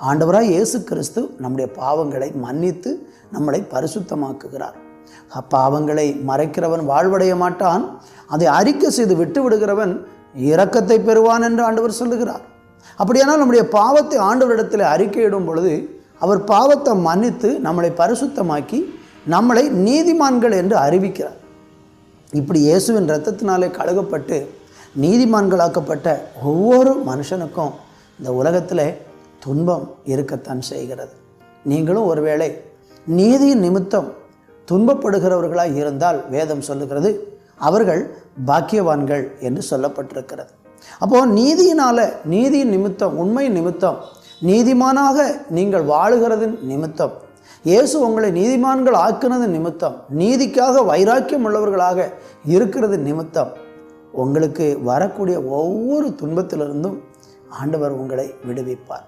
ஆண்டவராய் இயேசு கிறிஸ்து நம்முடைய பாவங்களை மன்னித்து நம்மளை பரிசுத்தமாக்குகிறார். பாவங்களை மறைக்கிறவன் வாழ்வடைய மாட்டான், அதை அறிக்கை செய்து விட்டு விடுகிறவன் இரக்கத்தை பெறுவான் என்று ஆண்டவர் சொல்லுகிறார். அப்படியானால் நம்முடைய பாவத்தை ஆண்டவரிடத்தில் அறிக்கையிடும் பொழுது அவர் பாவத்தை மன்னித்து நம்மளை பரிசுத்தமாக்கி நம்மளை நீதிமான்கள் என்று அறிவிக்கிறார். இப்படி இயேசுவின் இரத்தத்தினாலே கழுகப்பட்டு நீதிமான்களாக்கப்பட்ட ஒவ்வொரு மனுஷனுக்கும் இந்த உலகத்தில் துன்பம் இருக்கத்தான் செய்கிறது. நீங்களும் ஒருவேளை நீதியின் நிமித்தம் துன்பப்படுகிறவர்களாக இருந்தால் வேதம் சொல்லுகிறது அவர்கள் பாக்கியவான்கள் என்று சொல்லப்பட்டிருக்கிறது. அப்போது நீதியின் நிமித்தம், உண்மை நிமித்தம், நீதிமானாக நீங்கள் வாழுகிறதின் நிமித்தம், இயேசு உங்களை நீதிமான்கள் ஆக்குனது நிமித்தம், நீதிக்காக வைராக்கியம் உள்ளவர்களாக இருக்கிறது நிமித்தம் உங்களுக்கு வரக்கூடிய ஒவ்வொரு துன்பத்திலிருந்தும் ஆண்டவர் உங்களை விடுவிப்பார்.